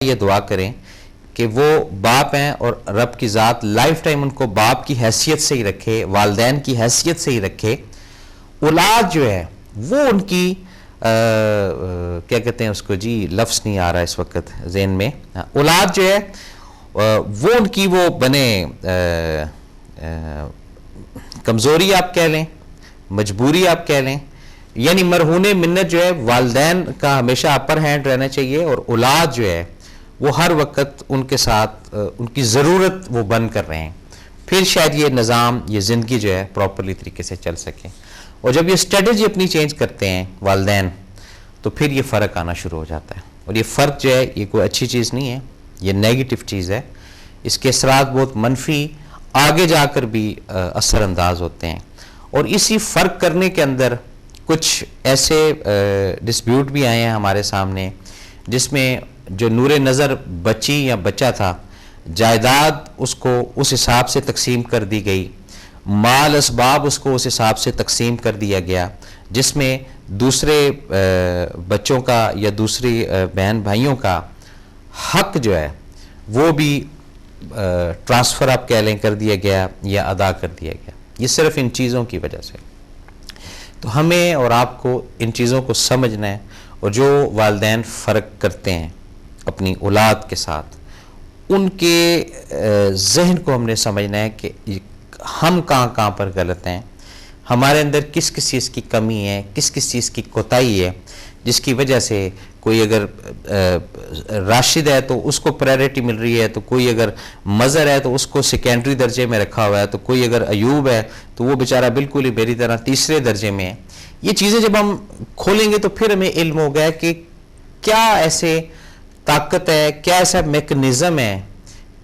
یہ دعا کریں کہ وہ باپ ہیں اور رب کی ذات لائف ٹائم ان کو باپ کی حیثیت سے ہی رکھے، والدین کی حیثیت سے ہی رکھے. اولاد جو ہے وہ ان کی کیا کہتے ہیں اس کو، جی لفظ نہیں آ رہا اس وقت ذہن میں، اولاد جو ہے وہ ان کی وہ بنے کمزوری آپ کہہ لیں، مجبوری آپ کہہ لیں، یعنی مرہون منت جو ہے والدین کا ہمیشہ اپر ہینڈ رہنا چاہیے، اور اولاد جو ہے وہ ہر وقت ان کے ساتھ ان کی ضرورت وہ بن کر رہے ہیں. پھر شاید یہ نظام، یہ زندگی جو ہے پراپرلی طریقے سے چل سکے. اور جب یہ اسٹریٹجی اپنی چینج کرتے ہیں والدین تو پھر یہ فرق آنا شروع ہو جاتا ہے. اور یہ فرق جو ہے یہ کوئی اچھی چیز نہیں ہے، یہ نیگیٹو چیز ہے. اس کے اثرات بہت منفی آگے جا کر بھی اثر انداز ہوتے ہیں. اور اسی فرق کرنے کے اندر کچھ ایسے ڈسپیوٹ بھی آئے ہیں ہمارے سامنے جس میں جو نور نظر بچی یا بچہ تھا، جائیداد اس کو اس حساب سے تقسیم کر دی گئی، مال اسباب اس کو اس حساب سے تقسیم کر دیا گیا، جس میں دوسرے بچوں کا یا دوسری بہن بھائیوں کا حق جو ہے وہ بھی ٹرانسفر آپ کہہ لیں کر دیا گیا یا ادا کر دیا گیا. یہ صرف ان چیزوں کی وجہ سے. تو ہمیں اور آپ کو ان چیزوں کو سمجھنا ہے، اور جو والدین فرق کرتے ہیں اپنی اولاد کے ساتھ، ان کے ذہن کو ہم نے سمجھنا ہے کہ ہم کہاں پر غلط ہیں، ہمارے اندر کس کس چیز کی کمی ہے، کس کس چیز کی کوتاہی ہے، جس کی وجہ سے کوئی اگر راشد ہے تو اس کو پرائرٹی مل رہی ہے، تو کوئی اگر مظہر ہے تو اس کو سیکنڈری درجے میں رکھا ہوا ہے، تو کوئی اگر ایوب ہے تو وہ بیچارہ بالکل ہی میری طرح تیسرے درجے میں ہے. یہ چیزیں جب ہم کھولیں گے تو پھر ہمیں علم ہو گیا کہ کیا ایسے طاقت ہے، کیا ایسا میکنزم ہے،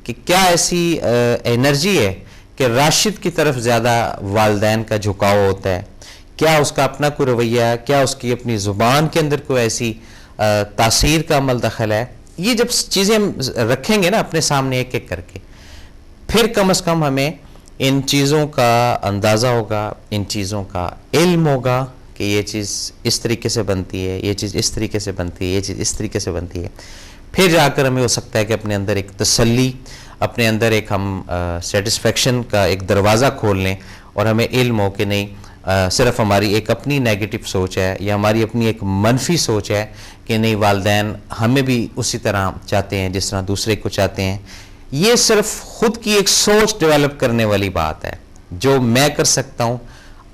کہ کیا ایسی انرجی ہے کہ راشد کی طرف زیادہ والدین کا جھکاؤ ہوتا ہے. کیا اس کا اپنا کوئی رویہ ہے، کیا اس کی اپنی زبان کے اندر کوئی ایسی تاثیر کا عمل دخل ہے. یہ جب چیزیں ہم رکھیں گے نا اپنے سامنے ایک ایک کر کے، پھر کم از کم ہمیں ان چیزوں کا اندازہ ہوگا، ان چیزوں کا علم ہوگا کہ یہ چیز اس طریقے سے بنتی ہے، یہ چیز اس طریقے سے بنتی ہے، یہ چیز اس طریقے سے بنتی ہے. پھر جا کر ہمیں ہو سکتا ہے کہ اپنے اندر ایک تسلی، اپنے اندر ایک ہم سیٹسفیکشن کا ایک دروازہ کھول لیں، اور ہمیں علم ہو کہ نہیں صرف ہماری ایک اپنی نیگیٹو سوچ ہے یا ہماری اپنی ایک منفی سوچ ہے کہ نہیں والدین ہمیں بھی اسی طرح چاہتے ہیں جس طرح دوسرے کو چاہتے ہیں. یہ صرف خود کی ایک سوچ ڈیولپ کرنے والی بات ہے، جو میں کر سکتا ہوں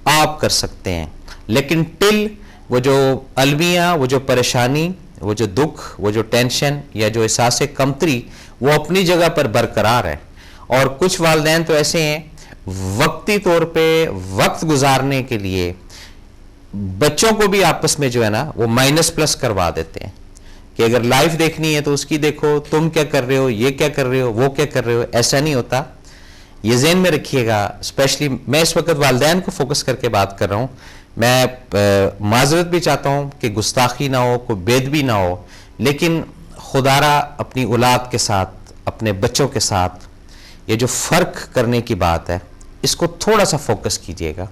آپ کر سکتے ہیں. لیکن ٹل وہ جو المیہ، وہ جو پریشانی، وہ جو دکھ، وہ جو ٹینشن یا جو احساس کمتری، وہ اپنی جگہ پر برقرار ہے. اور کچھ والدین تو ایسے ہیں وقتی طور پہ وقت گزارنے کے لیے بچوں کو بھی آپس میں جو ہے نا وہ مائنس پلس کروا دیتے ہیں کہ اگر لائف دیکھنی ہے تو اس کی دیکھو، تم کیا کر رہے ہو، یہ کیا کر رہے ہو، وہ کیا کر رہے ہو. ایسا نہیں ہوتا. یہ ذہن میں رکھیے گا. اسپیشلی میں اس وقت والدین کو فوکس کر کے بات کر رہا ہوں. میں معذرت بھی چاہتا ہوں کہ گستاخی نہ ہو، کوئی بے ادبی نہ ہو، لیکن خدارہ اپنی اولاد کے ساتھ، اپنے بچوں کے ساتھ یہ جو فرق کرنے کی بات ہے، اس کو تھوڑا سا فوکس کیجئے گا،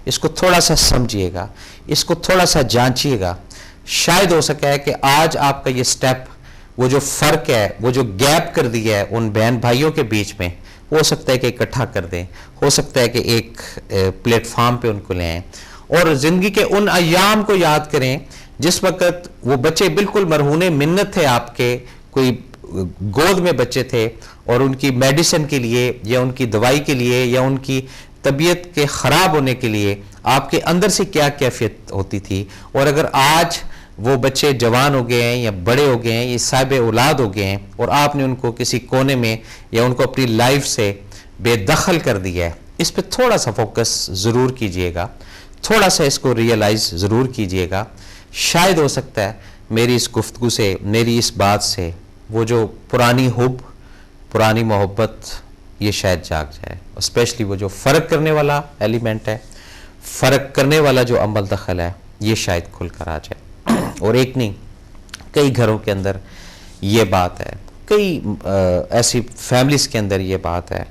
اس کو تھوڑا سا سمجھیے گا، اس کو تھوڑا سا جانچیے گا. شاید ہو سکتا ہے کہ آج آپ کا یہ سٹیپ، وہ جو فرق ہے، وہ جو گیپ کر دیا ہے ان بہن بھائیوں کے بیچ میں، ہو سکتا ہے کہ اکٹھا کر دیں، ہو سکتا ہے کہ ایک پلیٹ فارم پہ ان کو لے آئیں، اور زندگی کے ان ایام کو یاد کریں جس وقت وہ بچے بالکل مرہون منت تھے آپ کے، کوئی گود میں بچے تھے، اور ان کی میڈیسن کے لیے یا ان کی دوائی کے لیے یا ان کی طبیعت کے خراب ہونے کے لیے آپ کے اندر سے کیا کیفیت ہوتی تھی. اور اگر آج وہ بچے جوان ہو گئے ہیں یا بڑے ہو گئے ہیں، یہ صاحب اولاد ہو گئے ہیں، اور آپ نے ان کو کسی کونے میں یا ان کو اپنی لائف سے بے دخل کر دیا ہے، اس پہ تھوڑا سا فوکس ضرور کیجئے گا، تھوڑا سا اس کو ریئلائز ضرور کیجئے گا. شاید ہو سکتا ہے میری اس گفتگو سے، میری اس بات سے وہ جو پرانی حب، پرانی محبت، یہ شاید جاگ جائے. اسپیشلی وہ جو فرق کرنے والا ایلیمنٹ ہے، فرق کرنے والا جو عمل دخل ہے، یہ شاید کھل کر آ جائے. اور ایک نہیں، کئی گھروں کے اندر یہ بات ہے، کئی ایسی فیملیز کے اندر یہ بات ہے،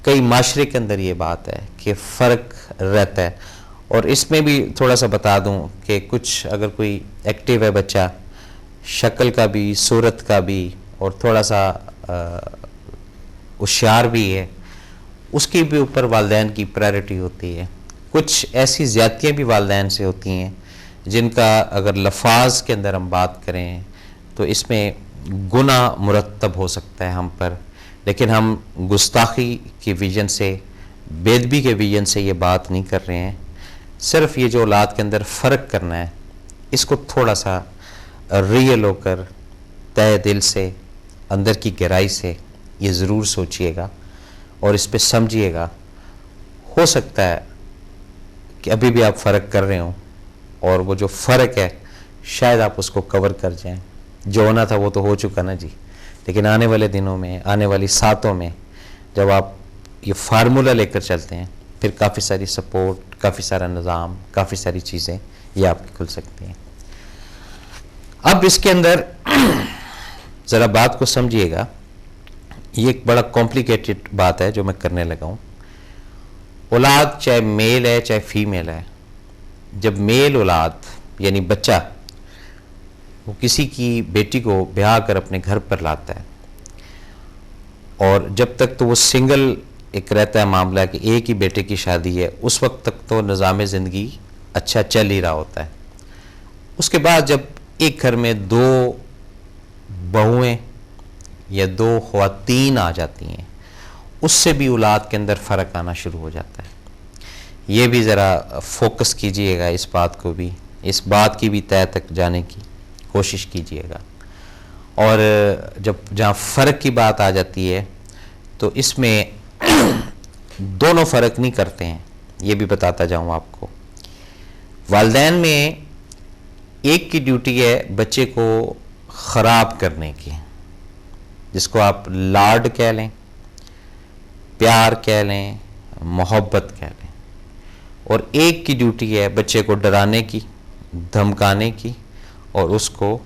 کئی معاشرے کے اندر یہ بات ہے کہ فرق رہتا ہے. اور اس میں بھی تھوڑا سا بتا دوں کہ کچھ اگر کوئی ایکٹیو ہے بچہ، شکل کا بھی، صورت کا بھی، اور تھوڑا سا ہوشیار بھی ہے، اس کے بھی اوپر والدین کی پرائرٹی ہوتی ہے. کچھ ایسی زیادتیاں بھی والدین سے ہوتی ہیں جن کا اگر لفاظ کے اندر ہم بات کریں تو اس میں گناہ مرتب ہو سکتا ہے ہم پر، لیکن ہم گستاخی کی ویژن سے، بے ادبی کے ویژن سے یہ بات نہیں کر رہے ہیں. صرف یہ جو اولاد کے اندر فرق کرنا ہے، اس کو تھوڑا سا ریئل ہو کر تہ دل سے، اندر کی گہرائی سے یہ ضرور سوچئے گا اور اس پہ سمجھیے گا. ہو سکتا ہے کہ ابھی بھی آپ فرق کر رہے ہوں اور وہ جو فرق ہے شاید آپ اس کو کور کر جائیں. جو ہونا تھا وہ تو ہو چکا نا جی، لیکن آنے والے دنوں میں، آنے والی ساتوں میں جب آپ یہ فارمولہ لے کر چلتے ہیں، پھر کافی ساری سپورٹ، کافی سارا نظام، کافی ساری چیزیں یہ آپ کی کھل سکتی ہیں. اب اس کے اندر ذرا بات کو سمجھیے گا، یہ ایک بڑا کمپلیکیٹڈ بات ہے جو میں کرنے لگا ہوں. اولاد چاہے میل ہے چاہے فیمیل ہے، جب میل اولاد یعنی بچہ وہ کسی کی بیٹی کو بیاہ کر اپنے گھر پر لاتا ہے، اور جب تک تو وہ سنگل ایک رہتا ہے معاملہ کہ ایک ہی بیٹے کی شادی ہے، اس وقت تک تو نظام زندگی اچھا چل ہی رہا ہوتا ہے. اس کے بعد جب ایک گھر میں 2 بہویں یا 2 خواتین آ جاتی ہیں، اس سے بھی اولاد کے اندر فرق آنا شروع ہو جاتا ہے. یہ بھی ذرا فوکس کیجئے گا اس بات کو بھی، اس بات کی بھی تہہ تک جانے کی کوشش کیجئے گا. اور جب جہاں فرق کی بات آ جاتی ہے تو اس میں دونوں فرق نہیں کرتے ہیں، یہ بھی بتاتا جاؤں آپ کو. والدین میں ایک کی ڈیوٹی ہے بچے کو خراب کرنے کی، جس کو آپ لاڈ کہہ لیں، پیار کہہ لیں، محبت کہہ لیں. اور ایک کی ڈیوٹی ہے بچے کو ڈرانے کی، دھمکانے کی، اور اس کو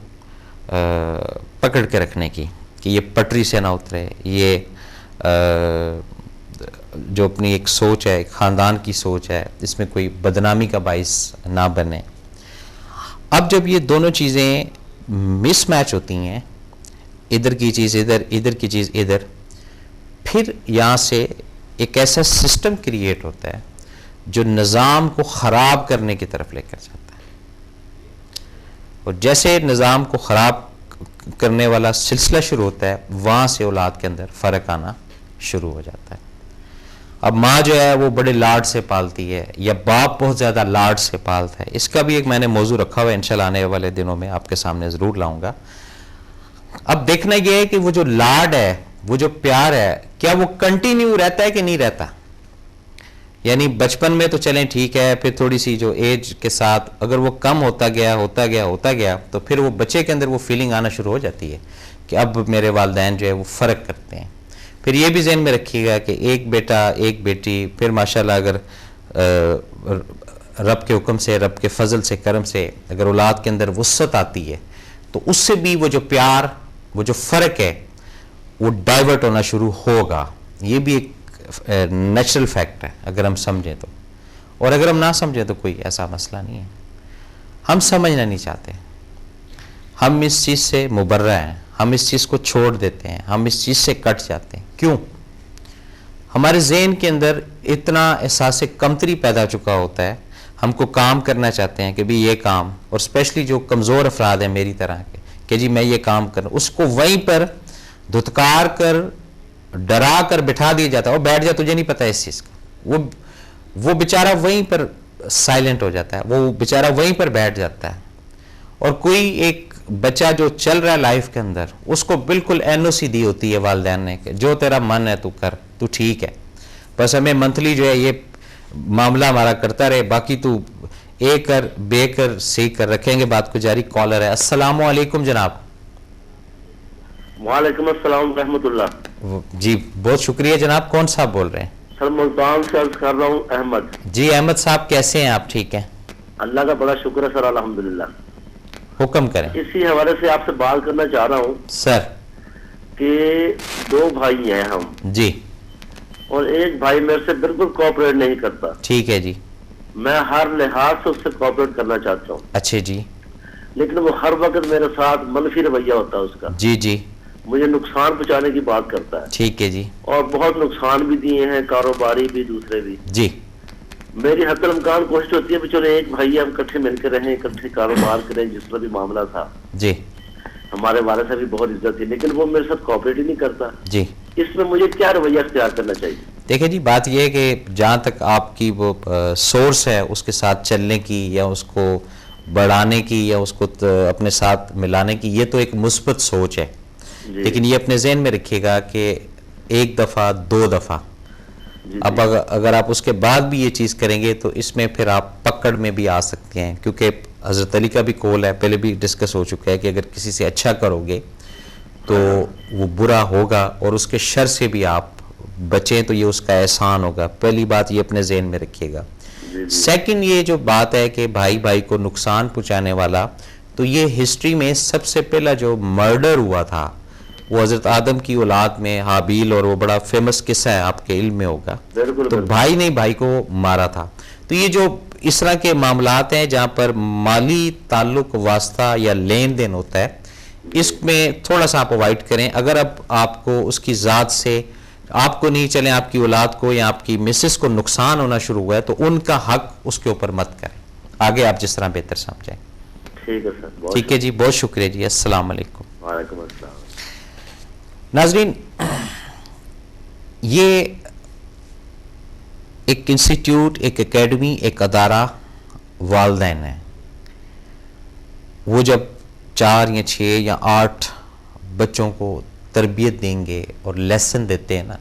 پکڑ کے رکھنے کی کہ یہ پٹری سے نہ اترے، یہ جو اپنی ایک سوچ ہے، ایک خاندان کی سوچ ہے، اس میں کوئی بدنامی کا باعث نہ بنے. اب جب یہ دونوں چیزیں مس میچ ہوتی ہیں، ادھر کی چیز ادھر، ادھر کی چیز ادھر، پھر یہاں سے ایک ایسا سسٹم کریٹ ہوتا ہے جو نظام کو خراب کرنے کی طرف لے کر جاتا ہے. اور جیسے نظام کو خراب کرنے والا سلسلہ شروع ہوتا ہے، وہاں سے اولاد کے اندر فرق آنا شروع ہو جاتا ہے. اب ماں جو ہے وہ بڑے لاڈ سے پالتی ہے، یا باپ بہت زیادہ لاڈ سے پالتا ہے. اس کا بھی ایک میں نے موضوع رکھا ہوا ہے، انشاءاللہ آنے والے دنوں میں آپ کے سامنے ضرور لاؤں گا. اب دیکھنا یہ ہے کہ وہ جو لاڈ ہے، وہ جو پیار ہے، کیا وہ کنٹینیو رہتا ہے کہ نہیں رہتا. یعنی بچپن میں تو چلیں ٹھیک ہے، پھر تھوڑی سی جو ایج کے ساتھ اگر وہ کم ہوتا گیا تو پھر وہ بچے کے اندر وہ فیلنگ آنا شروع ہو جاتی ہے کہ اب میرے والدین جو ہے وہ فرق کرتے ہیں. پھر یہ بھی ذہن میں رکھیے گا کہ ایک بیٹا ایک بیٹی، پھر ماشاءاللہ اگر رب کے حکم سے، رب کے فضل سے، کرم سے اگر اولاد کے اندر وسعت آتی ہے تو اس سے بھی وہ جو پیار، وہ جو فرق ہے وہ ڈائیورٹ ہونا شروع ہوگا. یہ بھی ایک نیچرل فیکٹ ہے اگر ہم سمجھیں تو. اور اگر ہم نہ سمجھیں تو کوئی ایسا مسئلہ نہیں ہے. ہم سمجھنا نہیں چاہتے، ہم اس چیز سے مبرہ ہیں، ہم اس چیز کو چھوڑ دیتے ہیں، ہم اس چیز سے کٹ جاتے ہیں. کیوں؟ ہمارے ذہن کے اندر اتنا احساس کمتری پیدا ہو چکا ہوتا ہے. ہم کو کام کرنا چاہتے ہیں کہ بھی یہ کام، اور اسپیشلی جو کمزور افراد ہیں میری طرح کے، کہ جی میں یہ کام کروں، اس کو وہیں پر دھتکار کر، ڈرا کر بٹھا دیا جاتا ہے. وہ بیٹھ جا، تجھے نہیں پتا اس چیز کا. وہ بیچارہ وہیں پر سائلنٹ ہو جاتا ہے، وہ بیچارہ وہیں پر بیٹھ جاتا ہے. اور کوئی ایک بچہ جو چل رہا ہے لائف کے اندر، اس کو بالکل این او سی دی ہوتی ہے والدین نے کہ جو تیرا من ہے تو کر، تو ٹھیک ہے، بس ہمیں منتھلی جو ہے یہ معاملہ ہمارا کرتا رہے، باقی تو اے کر بے کر سی کر. رکھیں گے بات کو جاری. کالر ہے. السلام علیکم جناب. وعلیکم السلام ورحمۃ اللہ. جی بہت شکریہ جناب. کون صاحب بول رہے ہیں؟ سر ملتان سے عرض کر رہا ہوں، احمد. جی احمد صاحب کیسے ہیں آپ؟ ٹھیک ہیں اللہ کا بڑا شکر ہے سر، الحمدللہ. حکم کریں. اسی حوالے سے آپ سے بات کرنا چاہ رہا ہوں سر کہ 2 بھائی ہیں ہم جی، اور ایک بھائی میرے سے بالکل کوآپریٹ نہیں کرتا. ٹھیک ہے جی. میں ہر لحاظ سے اس سے کوآپریٹ کرنا چاہتا ہوں. اچھے جی. لیکن وہ ہر وقت میرے ساتھ منفی رویہ ہوتا ہے اس کا. جی جی. مجھے نقصان پہنچانے کی بات کرتا ہے. ٹھیک ہے جی. اور بہت نقصان بھی دیے ہیں, کاروباری بھی, دوسرے بھی. جی. میری حتی الامکان کوشش ہوتی ہے کہ چلو ایک بھائی ہم اکٹھے مل کے رہیں, اکٹھے کاروبار کریں. جس طرح بھی معاملہ تھا, جی, ہمارے والد صاحب بھی بہت عزت تھی, لیکن وہ میرے ساتھ کوآپریٹ ہی نہیں کرتا. جی. اس میں مجھے کیا رویہ اختیار کرنا چاہیے؟ دیکھیں جی, بات یہ ہے کہ جہاں تک آپ کی وہ سورس ہے اس کے ساتھ چلنے کی یا اس کو بڑھانے کی یا اس کو اپنے ساتھ ملانے کی, یہ تو ایک مثبت سوچ ہے. لیکن یہ اپنے ذہن میں رکھیے گا کہ ایک دفعہ, دو دفعہ, اب اگر آپ اس کے بعد بھی یہ چیز کریں گے تو اس میں پھر آپ پکڑ میں بھی آ سکتے ہیں, کیونکہ حضرت علی کا بھی قول ہے, پہلے بھی ڈسکس ہو چکا ہے کہ اگر کسی سے اچھا کرو گے تو وہ برا ہوگا, اور اس کے شر سے بھی آپ بچیں تو یہ اس کا احسان ہوگا. پہلی بات یہ اپنے ذہن میں رکھیے گا. سیکنڈ, یہ جو بات ہے کہ بھائی بھائی کو نقصان پہنچانے والا, تو یہ ہسٹری میں سب سے پہلا جو مرڈر ہوا تھا وہ حضرت آدم کی اولاد میں حابیل, اور وہ بڑا فیمس قصہ ہے, آپ کے علم میں ہوگا. تو بھائی نے بھائی کو مارا تھا. تو یہ جو اس طرح کے معاملات ہیں جہاں پر مالی تعلق واسطہ یا لین دین ہوتا ہے, اس میں تھوڑا سا آپ اوائڈ کریں. اگر اب آپ کو اس کی ذات سے, آپ کو نہیں چلیں, آپ کی اولاد کو یا آپ کی مسز کو نقصان ہونا شروع ہوا ہے, تو ان کا حق اس کے اوپر مت کریں. آگے آپ جس طرح بہتر سمجھیں. ٹھیک ہے سر, ٹھیک ہے جی, بہت شکریہ جی. السلام علیکم. وعلیکم السلام. ناظرین, یہ ایک انسٹیٹیوٹ, ایک اکیڈمی, ایک ادارہ والدین ہے. وہ جب 4 یا 6 یا 8 بچوں کو تربیت دیں گے اور لیسن دیتے ہیں نا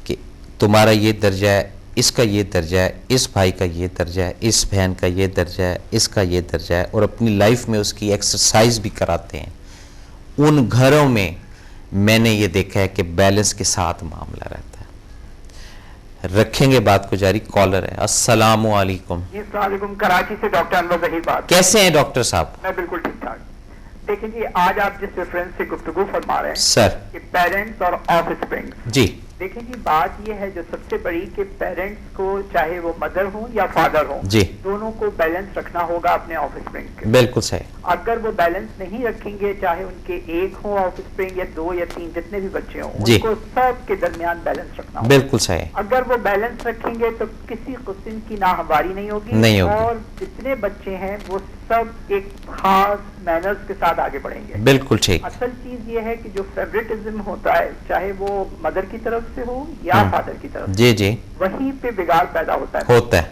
کہ تمہارا یہ درجہ ہے, اس کا یہ درجہ ہے, اس بھائی کا یہ درجہ ہے, اس بہن کا یہ درجہ ہے, اس کا یہ درجہ ہے, اور اپنی لائف میں اس کی ایکسرسائز بھی کراتے ہیں, ان گھروں میں میں نے یہ دیکھا ہے کہ بیلنس کے ساتھ معاملہ رہتا ہے. رکھیں گے بات کو جاری. کالر ہے. السلام علیکم. جی السلام علیکم. کراچی سے ڈاکٹر انور ظہیر بات. کیسے ہیں ڈاکٹر صاحب؟ میں بالکل ٹھیک ٹھاک. دیکھیں جی, آج آپ جس ریفرنس سے گفتگو فرما رہے ہیں سر, کہ پیرنٹس اور آف اسپرنگ, جی, دیکھیں جی بات یہ ہے جو سب سے بڑی کہ پیرنٹس کو, چاہے وہ مدر ہوں یا فادر ہوں, جی, دونوں کو بیلنس رکھنا ہوگا اپنے آف اسپرنگ کے. بالکل صحیح. اگر وہ بیلنس نہیں رکھیں گے, چاہے ان کے 1 ہو آف اسپرنگ یا 2 یا 3 جتنے بھی بچے ہوں, جی, ان کو سب کے درمیان بیلنس رکھنا ہوگا. بالکل صحیح. اگر وہ بیلنس رکھیں گے تو کسی قسم کی ناہمواری نہیں ہوگی, نہیں ہوگی, اور جتنے بچے ہیں وہ سب ایک خاص مینرز کے ساتھ آگے بڑھیں گے. بالکل ٹھیک. اصل چیز یہ ہے کہ جو فیوریٹزم ہوتا ہے, چاہے وہ مدر کی طرف سے ہو یا فادر کی طرف سے, جی, جی, وہیں پہ بگاڑ پیدا ہوتا ہے.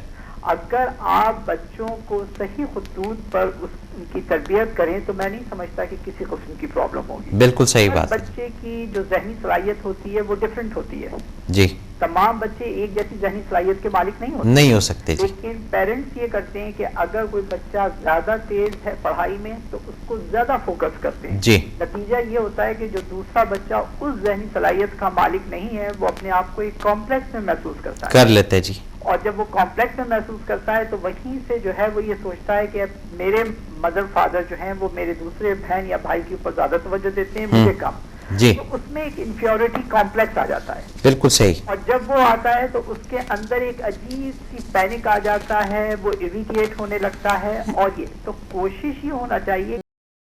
اگر آپ بچوں کو صحیح خطوط پر ان کی تربیت کریں تو میں نہیں سمجھتا کہ کسی قسم کی پرابلم ہوگی. بالکل صحیح بات. بچے کی جو ذہنی صلاحیت ہوتی ہے وہ ڈفرینٹ ہوتی ہے. جی, تمام بچے ایک جیسی ذہنی صلاحیت کے مالک نہیں ہوتے, نہیں ہو سکتے. جی, لیکن پیرنٹس یہ کرتے ہیں کہ اگر کوئی بچہ زیادہ تیز ہے پڑھائی میں تو اس کو زیادہ فوکس کرتے ہیں. جی, نتیجہ یہ ہوتا ہے کہ جو دوسرا بچہ اس ذہنی صلاحیت کا مالک نہیں ہے, وہ اپنے آپ کو ایک کمپلیکس میں محسوس کرتا ہے, کر لیتے. جی, اور جب وہ کمپلیکس میں محسوس کرتا ہے تو وہیں سے جو ہے وہ یہ سوچتا ہے کہ میرے مدر فادر جو ہیں وہ میرے دوسرے بہن یا بھائی کے اوپر زیادہ توجہ دیتے ہیں, مجھے کم. جی, تو اس میں ایک انفیورٹی کمپلیکس آ جاتا ہے. بالکل صحیح. اور جب وہ آتا ہے تو اس کے اندر ایک عجیب سی پینک آ جاتا ہے, وہ اریٹیٹ ہونے لگتا ہے. اور یہ تو کوشش یہ ہونا چاہیے